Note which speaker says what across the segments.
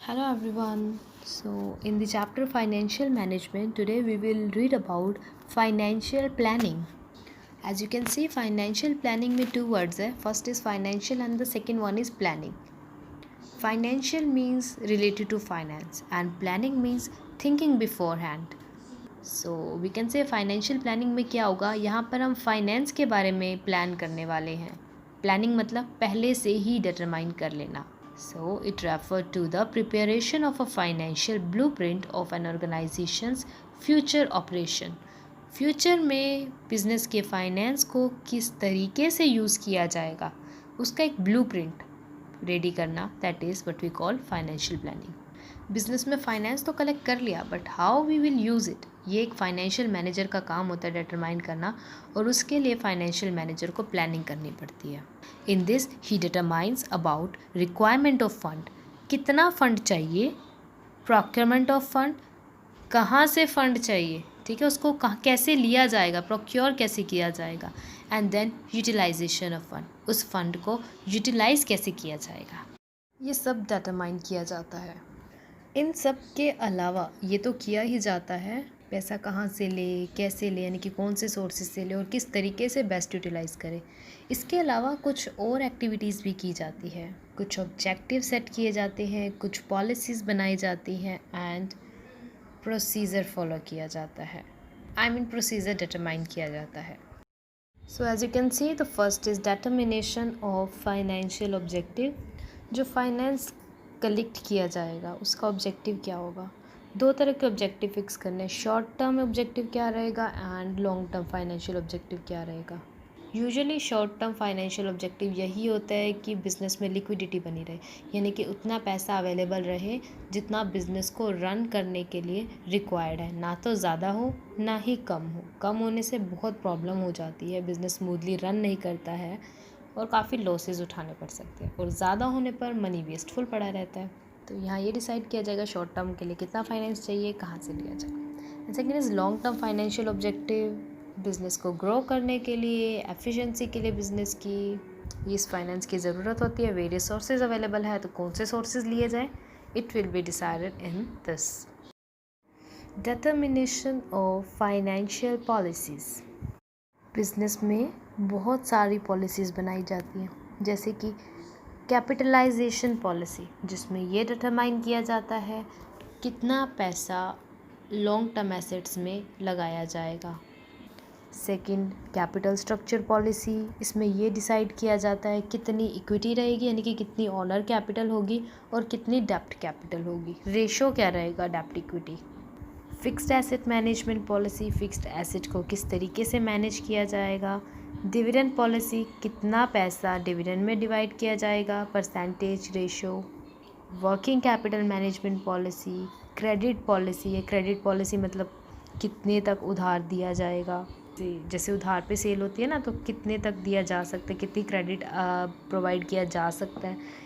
Speaker 1: Hello everyone. So, in the chapter Financial Management, today we will read about financial planning. As you can see, financial planning में two words है. First is financial and the second one is planning. Financial means related to finance and planning means thinking beforehand. So, we can say financial planning में क्या होगा, यहाँ पर हम finance के बारे में प्लान करने वाले हैं. प्लानिंग मतलब पहले से ही डिटरमाइन कर लेना. So it referred to the preparation of a financial blueprint of an organization's future operation. Future में बिजनेस के फाइनेंस को किस तरीके से यूज़ किया जाएगा उसका एक ब्लूप्रिंट रेडी करना, that is what we call financial planning. Business में फाइनेंस तो कलेक्ट कर लिया, but how we will use it, ये एक फाइनेंशियल मैनेजर का काम होता है डिटरमाइन करना, और उसके लिए फाइनेंशियल मैनेजर को प्लानिंग करनी पड़ती है. In this he determines about requirement of fund, कितना फ़ंड चाहिए, प्रोक्योरमेंट ऑफ फंड, कहाँ से फ़ंड चाहिए, ठीक है, उसको कैसे लिया जाएगा, प्रोक्योर कैसे किया जाएगा, and then utilisation of fund, उस फंड को यूटिलाइज कैसे किया जाएगा, ये सब डिटरमाइन किया जाता है. इन सब के अलावा ये तो किया ही जाता है, पैसा कहाँ से ले, कैसे ले, यानी कि कौन से सोर्सेज से ले और किस तरीके से बेस्ट यूटिलाइज़ करें. इसके अलावा कुछ और एक्टिविटीज़ भी की जाती है, कुछ ऑब्जेक्टिव सेट किए जाते हैं, कुछ पॉलिसीज़ बनाई जाती हैं एंड प्रोसीजर फॉलो किया जाता है. प्रोसीजर डिटरमाइन किया जाता है. So as you can see, the first is determination of financial objective. जो फाइनेंस कलेक्ट किया जाएगा उसका ऑब्जेक्टिव क्या होगा. दो तरह के ऑब्जेक्टिव फिक्स करने हैं, शॉर्ट टर्म ऑब्जेक्टिव क्या रहेगा and long term financial objective क्या रहेगा. Usually short term financial objective यही होता है कि बिज़नेस में लिक्विडिटी बनी रहे, यानी कि उतना पैसा अवेलेबल रहे जितना बिज़नेस को रन करने के लिए रिक्वायर्ड है, ना तो ज़्यादा हो ना ही कम हो. कम होने से बहुत प्रॉब्लम हो जाती है, बिज़नेस स्मूथली रन नहीं करता है और काफ़ी लॉसेज उठाने पड़ सकते हैं, और ज़्यादा होने पर मनी वेस्टफुल पड़ा रहता है. तो यहाँ ये डिसाइड किया जाएगा शॉर्ट टर्म के लिए कितना फाइनेंस चाहिए, कहाँ से लिया जाए. Second is long term financial objective. Business को ग्रो करने के लिए, एफिशिएंसी के लिए बिज़नेस की इस फाइनेंस की ज़रूरत होती है. वेरियस सोर्सेज अवेलेबल है, तो कौन से सोर्सेज लिए जाए, it will be decided in this. Determination of financial policies. Business में बहुत सारी पॉलिसीज़ बनाई जाती हैं, जैसे कि कैपिटलाइजेशन पॉलिसी, जिसमें ये डिटरमाइन किया जाता है कितना पैसा लॉन्ग टर्म एसेट्स में लगाया जाएगा. Second, capital structure policy. इसमें ये डिसाइड किया जाता है कितनी इक्विटी रहेगी, यानी कि कितनी ऑनर कैपिटल होगी और कितनी डेप्ट कैपिटल होगी, रेशो क्या रहेगा डेप्ट equity. Fixed asset management policy, fixed asset को किस तरीके से मैनेज किया जाएगा. डिविडेंड पॉलिसी, कितना पैसा डिविडेंड में डिवाइड किया जाएगा, percentage, ratio. Working capital management policy. Credit policy है, क्रेडिट पॉलिसी मतलब कितने तक उधार दिया जाएगा, जैसे उधार पे सेल होती है ना, तो कितने तक दिया जा सकता है, कितनी क्रेडिट प्रोवाइड किया जा सकता है.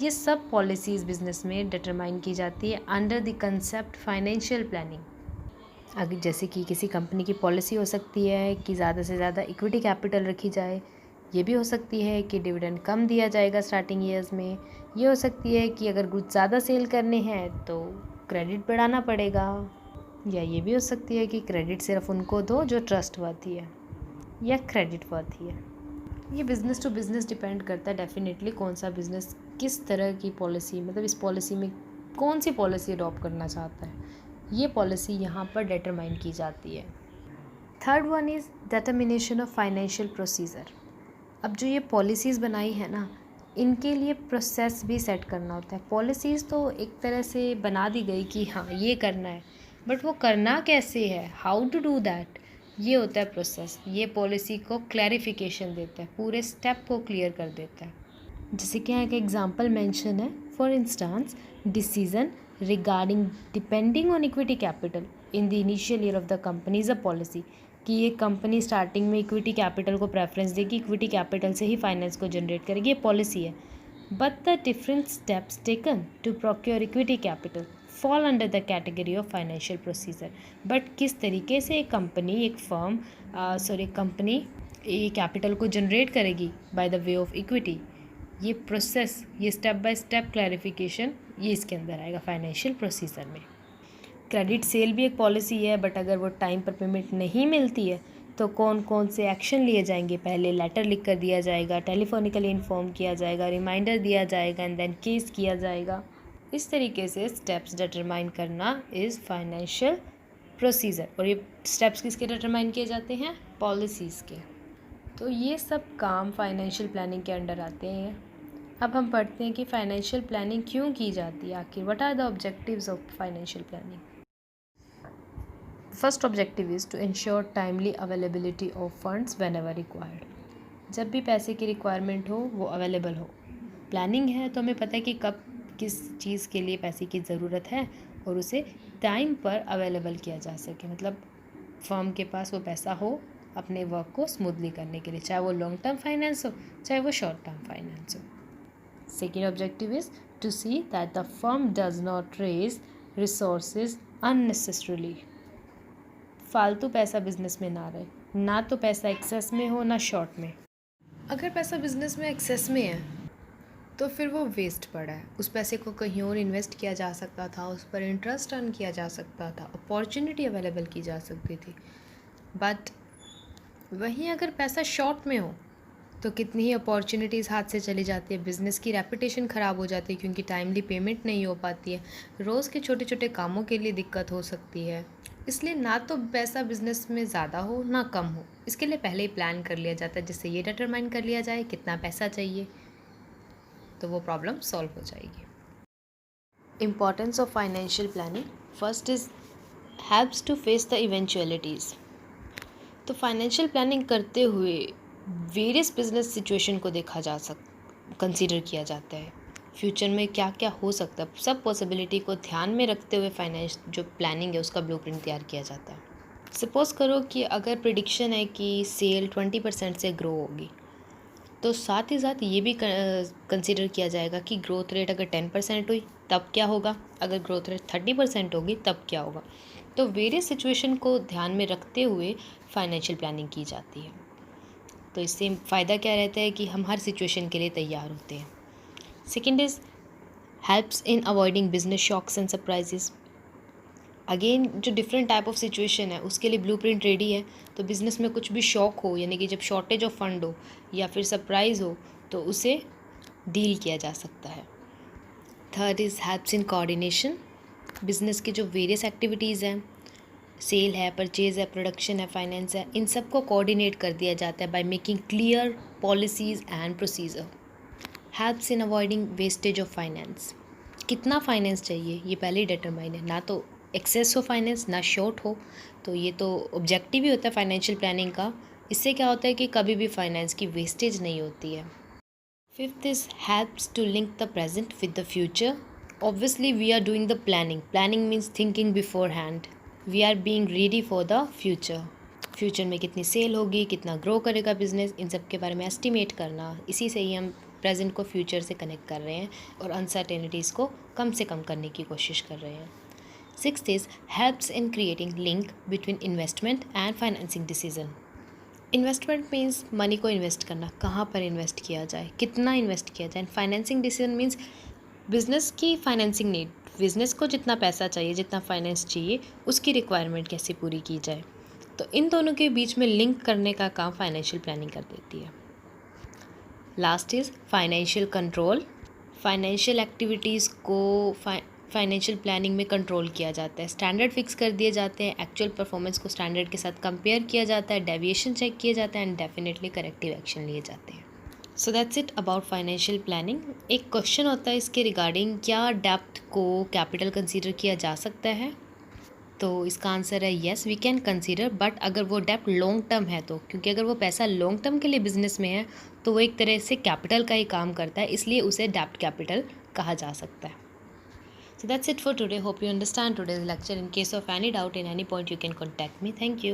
Speaker 1: ये सब पॉलिसीज़ बिजनेस में डिटरमाइन की जाती है under the concept financial planning. अगर जैसे कि किसी कंपनी की पॉलिसी हो सकती है कि ज़्यादा से ज़्यादा इक्विटी कैपिटल रखी जाए, ये भी हो सकती है कि डिविडेंड कम दिया जाएगा स्टार्टिंग ईयर्स में, ये हो सकती है कि अगर कुछ ज़्यादा सेल करने हैं तो क्रेडिट बढ़ाना पड़ेगा, या ये भी हो सकती है कि क्रेडिट सिर्फ उनको दो जो ट्रस्टवर्थी है या क्रेडिट वर्थी है. ये बिज़नेस टू बिज़नेस डिपेंड करता है डेफिनेटली, कौन सा बिज़नेस किस तरह की पॉलिसी, मतलब इस पॉलिसी में कौन सी पॉलिसी अडॉप्ट करना चाहता है, ये पॉलिसी यहाँ पर डिटरमाइन की जाती है. Third one is determination of financial procedure. अब जो ये पॉलिसीज़ बनाई है ना, इनके लिए प्रोसेस भी सेट करना होता है. पॉलिसीज़ तो एक तरह से बना दी गई कि हाँ ये करना है, बट वो करना कैसे है, हाउ टू डू दैट, ये होता है प्रोसेस. ये पॉलिसी को क्लैरिफिकेशन देता है, पूरे स्टेप को क्लियर कर देता है. जैसे कि यहाँ एक एग्जांपल मेंशन है, for instance decision regarding depending on equity capital in the initial year of the company is a policy. कि ये कंपनी स्टार्टिंग में इक्विटी कैपिटल को प्रेफरेंस देगी, इक्विटी कैपिटल से ही फाइनेंस को जनरेट करेगी, ये पॉलिसी है. But the different steps taken to procure equity capital fall under the category of financial procedure. But किस तरीके से एक कंपनी, एक फर्म कंपनी ये कैपिटल को जनरेट करेगी by the way of equity, ये प्रोसेस, ये स्टेप बाय स्टेप क्लैरिफिकेशन ये इसके अंदर आएगा फाइनेंशियल प्रोसीजर में। क्रेडिट सेल भी एक पॉलिसी है, बट अगर वो टाइम पर पेमेंट नहीं मिलती है तो कौन कौन से एक्शन लिए जाएंगे। पहले लेटर लिख कर दिया जाएगा, टेलीफोनिकली इन्फॉर्म किया जाएगा, रिमाइंडर दिया जाएगा एंड देन केस किया जाएगा। इस तरीके से स्टेप्स डिटरमाइन करना इज़ फाइनेंशियल प्रोसीजर। और ये स्टेप्स किसके डिटरमाइन किए जाते हैं? पॉलिसीज़ के। तो ये सब काम फाइनेंशियल प्लानिंग के अंडर आते हैं। अब हम पढ़ते हैं कि फाइनेंशियल प्लानिंग क्यों की जाती है आखिर। What are the objectives of financial planning? First objective is to ensure timely availability of funds whenever required. जब भी पैसे की रिक्वायरमेंट हो वो अवेलेबल हो। प्लानिंग है तो हमें पता है कि कब किस चीज़ के लिए पैसे की ज़रूरत है और उसे टाइम पर अवेलेबल किया जा सके। मतलब फर्म के पास वो पैसा हो अपने वर्क को स्मूथली करने के लिए, चाहे वो लॉन्ग टर्म फाइनेंस हो चाहे वो शॉर्ट टर्म फाइनेंस हो। Second objective is to see that the firm does not raise resources unnecessarily. फालतू पैसा बिजनेस में ना रहे, ना तो पैसा एक्सेस में हो ना शॉर्ट में। अगर पैसा बिजनेस में एक्सेस में है तो फिर वो वेस्ट पड़ा है। उस पैसे को कहीं और इन्वेस्ट किया जा सकता था, उस पर इंटरेस्ट अर्न किया जा सकता था, अपॉर्चुनिटी अवेलेबल की जा सकती थी। बट वहीं अगर पैसा शॉर्ट में हो तो कितनी ही अपॉर्चुनिटीज़ हाथ से चली जाती है, बिज़नेस की रेपुटेशन ख़राब हो जाती है क्योंकि टाइमली पेमेंट नहीं हो पाती है, रोज़ के छोटे छोटे कामों के लिए दिक्कत हो सकती है। इसलिए ना तो पैसा बिज़नेस में ज़्यादा हो ना कम हो, इसके लिए पहले ही प्लान कर लिया जाता है, जिससे ये डिटरमाइन कर लिया जाए कितना पैसा चाहिए, तो वो प्रॉब्लम सॉल्व हो जाएगी। Importance of financial planning. First is helps to face the eventualities. तो फाइनेंशियल प्लानिंग करते हुए वेरियस बिजनेस सिचुएशन को कंसीडर किया जाता है। फ्यूचर में क्या क्या हो सकता है, सब पॉसिबिलिटी को ध्यान में रखते हुए फाइनेंस जो प्लानिंग है उसका ब्लूप्रिंट तैयार किया जाता है। सपोज़ करो कि अगर प्रिडिक्शन है कि सेल 20% से ग्रो होगी, तो साथ ही साथ ये भी कंसीडर किया जाएगा कि ग्रोथ रेट अगर 10% हुई तब क्या होगा, अगर ग्रोथ रेट 30% होगी तब क्या होगा। तो वेरियस सिचुएशन को ध्यान में रखते हुए फाइनेंशियल प्लानिंग की जाती है। तो इससे फ़ायदा क्या रहता है कि हम हर सिचुएशन के लिए तैयार होते हैं। Second is helps in avoiding business shocks and surprises. Again जो डिफरेंट टाइप ऑफ सिचुएशन है उसके लिए ब्लूप्रिंट रेडी है। तो बिज़नेस में कुछ भी शॉक हो, यानी कि जब शॉर्टेज ऑफ फंड हो या फिर सरप्राइज़ हो, तो उसे डील किया जा सकता है। Third is helps in coordination. Business के जो वेरियस एक्टिविटीज़ हैं, सेल है, परचेज़ है, प्रोडक्शन है, फाइनेंस है, इन सब को कोऑर्डिनेट कर दिया जाता है by making clear policies and procedure. Helps in avoiding wastage of finance. कितना फाइनेंस चाहिए ये पहले ही डिटरमाइन है, ना तो एक्सेस हो फाइनेंस ना शॉर्ट हो। तो ये तो ऑब्जेक्टिव ही होता है फाइनेंशियल प्लानिंग का। इससे क्या होता है कि कभी भी फाइनेंस की वेस्टेज नहीं होती है। Fifth is helps to link the present with the future. Obviously we are doing the planning means thinking beforehand. We are being ready for the future. Future में कितनी सेल होगी, कितना grow करेगा business, इन सब के बारे में estimate करना। इसी से ही हम प्रेजेंट को फ्यूचर से कनेक्ट कर रहे हैं और अनसर्टेनिटीज़ को कम से कम करने की कोशिश कर रहे हैं। Sixth is helps in creating link between investment and financing decision. Investment means money को इन्वेस्ट करना, कहाँ पर इन्वेस्ट किया जाए, कितना इन्वेस्ट किया जाए। फाइनेंसिंग डिसीजन मीन्स बिज़नेस की फाइनेंसिंग नीड, बिज़नेस को जितना पैसा चाहिए, जितना फाइनेंस चाहिए, उसकी रिक्वायरमेंट कैसे पूरी की जाए। तो इन दोनों के बीच में लिंक करने का काम फाइनेंशियल प्लानिंग कर देती है। Last is financial control. Financial activities को फाइनेंशियल प्लानिंग में कंट्रोल किया जाता है। स्टैंडर्ड फिक्स कर दिए जाते हैं, एक्चुअल परफॉर्मेंस को स्टैंडर्ड के साथ कंपेयर किया जाता है, डेविएशन चेक किया जाता है एंड डेफिनेटली करेक्टिव एक्शन लिए जाते हैं। So that's it about financial planning. एक क्वेश्चन होता है इसके रिगार्डिंग, क्या डेप्थ को कैपिटल कंसीडर किया जा सकता है? तो इसका आंसर है yes, we can consider, but अगर वो डेप्थ लॉन्ग टर्म है तो, क्योंकि अगर वो पैसा लॉन्ग टर्म के लिए बिजनेस में है तो वो एक तरह से कैपिटल का ही काम करता है, इसलिए उसे डेप्थ कैपिटल कहा जा सकता है। So that's it for today. Hope you understand today's lecture. In case of any doubt in any point, you can contact me. Thank you.